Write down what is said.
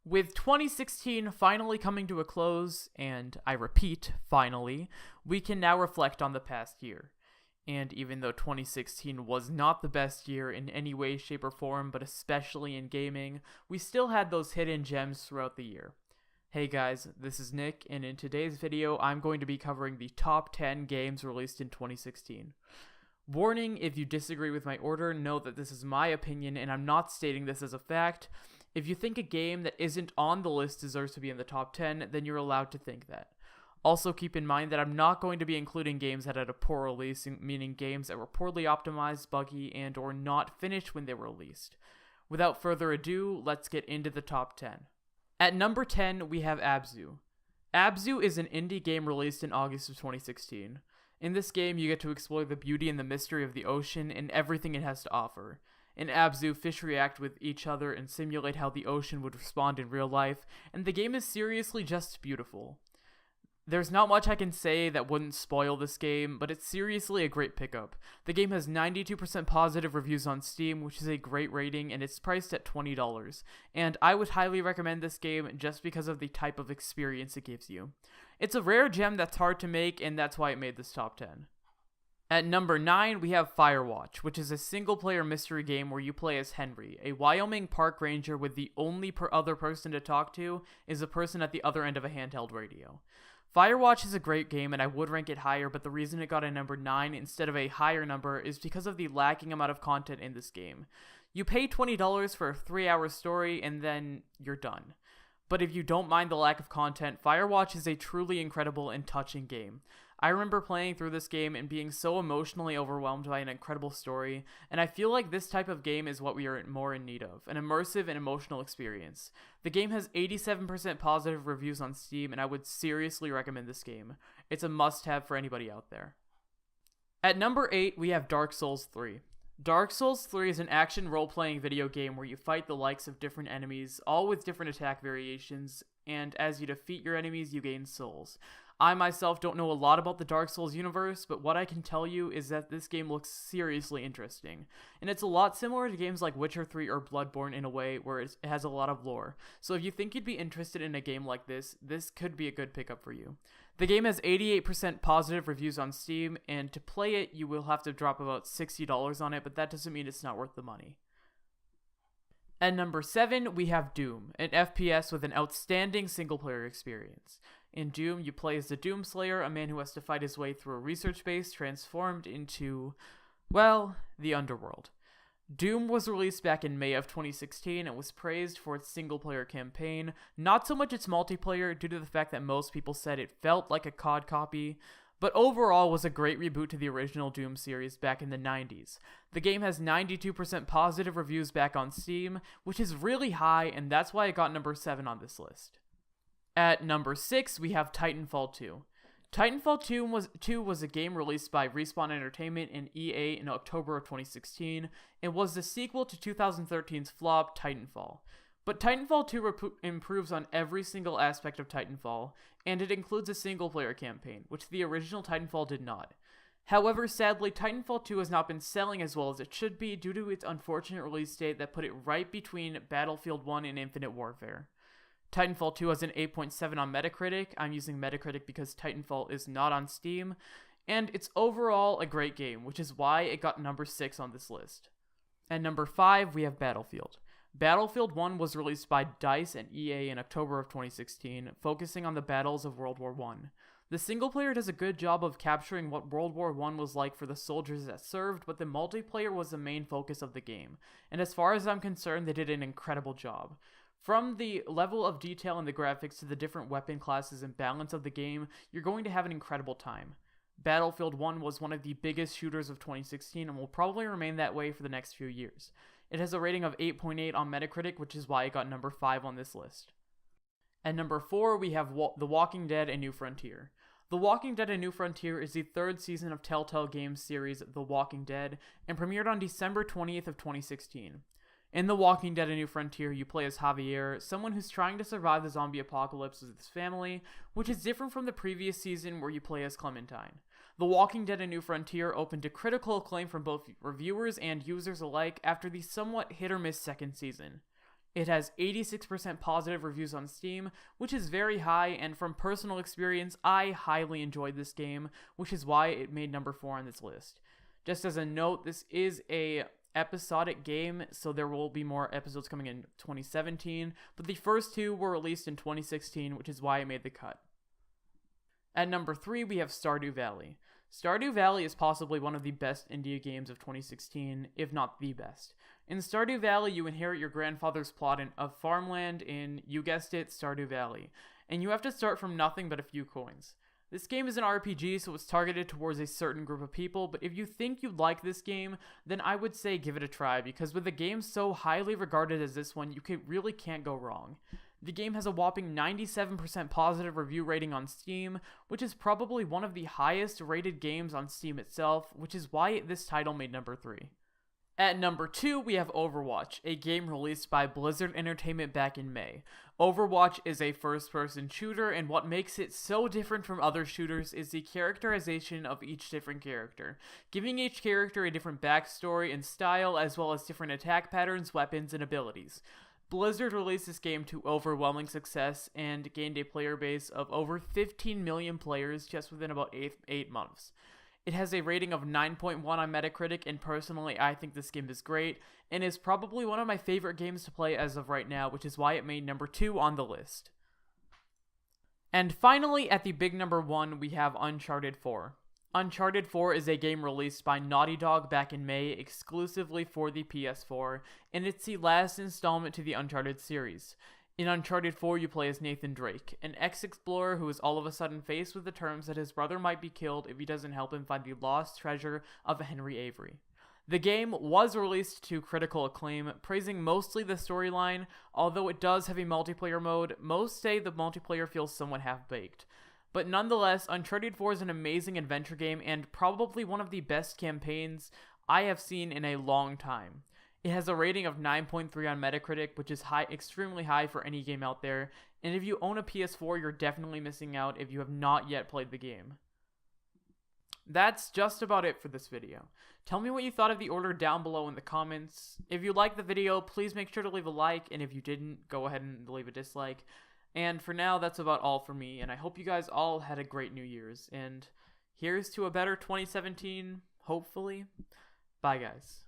With 2016 finally coming to a close, and I repeat, finally, we can now reflect on the past year. And even though 2016 was not the best year in any way, shape, or form, but especially in gaming, we still had those hidden gems throughout the year. Hey guys, this is Nick, and in today's video, I'm going to be covering the top 10 games released in 2016. Warning, if you disagree with my order, know that this is my opinion, and I'm not stating this as a fact. If you think a game that isn't on the list deserves to be in the top 10, then you're allowed to think that. Also keep in mind that I'm not going to be including games that had a poor release, meaning games that were poorly optimized, buggy, and or not finished when they were released. Without further ado, let's get into the top 10. At number 10, we have Abzu. Abzu is an indie game released in August of 2016. In this game, you get to explore the beauty and the mystery of the ocean and everything it has to offer. In Abzu, fish react with each other and simulate how the ocean would respond in real life, and the game is seriously just beautiful. There's not much I can say that wouldn't spoil this game, but it's seriously a great pickup. The game has 92% positive reviews on Steam, which is a great rating, and it's priced at $20. And I would highly recommend this game just because of the type of experience it gives you. It's a rare gem that's hard to make, and that's why it made this top 10. At number 9, we have Firewatch, which is a single-player mystery game where you play as Henry, a Wyoming park ranger with the only other person to talk to is a person at the other end of a handheld radio. Firewatch is a great game and I would rank it higher, but the reason it got a number 9 instead of a higher number is because of the lacking amount of content in this game. You pay $20 for a 3-hour story and then you're done. But if you don't mind the lack of content, Firewatch is a truly incredible and touching game. I remember playing through this game and being so emotionally overwhelmed by an incredible story, and I feel like this type of game is what we are more in need of, an immersive and emotional experience. The game has 87% positive reviews on Steam, and I would seriously recommend this game. It's a must-have for anybody out there. At number 8, we have Dark Souls 3. Dark Souls 3 is an action role-playing video game where you fight the likes of different enemies, all with different attack variations, and as you defeat your enemies, you gain souls. I myself don't know a lot about the Dark Souls universe, but what I can tell you is that this game looks seriously interesting. And it's a lot similar to games like Witcher 3 or Bloodborne in a way where it has a lot of lore. So if you think you'd be interested in a game like this, this could be a good pickup for you. The game has 88% positive reviews on Steam, and to play it, you will have to drop about $60 on it, but that doesn't mean it's not worth the money. At number 7, we have Doom, an FPS with an outstanding single-player experience. In Doom, you play as the Doomslayer, a man who has to fight his way through a research base transformed into, well, the underworld. Doom was released back in May of 2016 and was praised for its single-player campaign, not so much its multiplayer due to the fact that most people said it felt like a COD copy, but overall was a great reboot to the original Doom series back in the 90s. The game has 92% positive reviews back on Steam, which is really high, and that's why it got number 7 on this list. At number 6, we have Titanfall 2. Titanfall 2 was a game released by Respawn Entertainment and EA in October of 2016, and was the sequel to 2013's flop Titanfall. But Titanfall 2 improves on every single aspect of Titanfall, and it includes a single-player campaign, which the original Titanfall did not. However, sadly, Titanfall 2 has not been selling as well as it should be due to its unfortunate release date that put it right between Battlefield 1 and Infinite Warfare. Titanfall 2 has an 8.7 on Metacritic. I'm using Metacritic because Titanfall is not on Steam, and it's overall a great game, which is why it got number 6 on this list. At number 5, we have Battlefield. Battlefield 1 was released by DICE and EA in October of 2016, focusing on the battles of World War I. The single player does a good job of capturing what World War I was like for the soldiers that served, but the multiplayer was the main focus of the game, and as far as I'm concerned, they did an incredible job. From the level of detail in the graphics to the different weapon classes and balance of the game, you're going to have an incredible time. Battlefield 1 was one of the biggest shooters of 2016 and will probably remain that way for the next few years. It has a rating of 8.8 on Metacritic, which is why it got number 5 on this list. At number 4, we have The Walking Dead: A New Frontier. The Walking Dead: A New Frontier is the third season of Telltale Games series The Walking Dead and premiered on December 20th of 2016. In The Walking Dead: A New Frontier, you play as Javier, someone who's trying to survive the zombie apocalypse with his family, which is different from the previous season where you play as Clementine. The Walking Dead: A New Frontier opened to critical acclaim from both reviewers and users alike after the somewhat hit-or-miss second season. It has 86% positive reviews on Steam, which is very high, and from personal experience, I highly enjoyed this game, which is why it made number 4 on this list. Just as a note, this is a episodic game, so there will be more episodes coming in 2017, but the first 2 were released in 2016, which is why it made the cut. At number 3, we have Stardew Valley. Stardew Valley is possibly one of the best indie games of 2016, if not the best. In Stardew Valley, you inherit your grandfather's plot of farmland in, you guessed it, Stardew Valley, and you have to start from nothing but a few coins. This game is an RPG, so it's targeted towards a certain group of people, but if you think you'd like this game, then I would say give it a try, because with a game so highly regarded as this one, you really can't go wrong. The game has a whopping 97% positive review rating on Steam, which is probably one of the highest rated games on Steam itself, which is why this title made number 3. At number 2, we have Overwatch, a game released by Blizzard Entertainment back in May. Overwatch is a first-person shooter, and what makes it so different from other shooters is the characterization of each different character, giving each character a different backstory and style, as well as different attack patterns, weapons, and abilities. Blizzard released this game to overwhelming success and gained a player base of over 15 million players just within about 8 months. It has a rating of 9.1 on Metacritic, and personally I think this game is great, and is probably one of my favorite games to play as of right now, which is why it made number 2 on the list. And finally, at the big number 1, we have Uncharted 4. Uncharted 4 is a game released by Naughty Dog back in May exclusively for the PS4, and it's the last installment to the Uncharted series. In Uncharted 4, you play as Nathan Drake, an ex-explorer who is all of a sudden faced with the terms that his brother might be killed if he doesn't help him find the lost treasure of Henry Avery. The game was released to critical acclaim, praising mostly the storyline, although it does have a multiplayer mode. Most say the multiplayer feels somewhat half-baked. But nonetheless, Uncharted 4 is an amazing adventure game and probably one of the best campaigns I have seen in a long time. It has a rating of 9.3 on Metacritic, which is extremely high for any game out there, and if you own a PS4, you're definitely missing out if you have not yet played the game. That's just about it for this video. Tell me what you thought of the order down below in the comments. If you liked the video, please make sure to leave a like, and if you didn't, go ahead and leave a dislike. And for now, that's about all for me, and I hope you guys all had a great New Year's, and here's to a better 2017, hopefully. Bye, guys.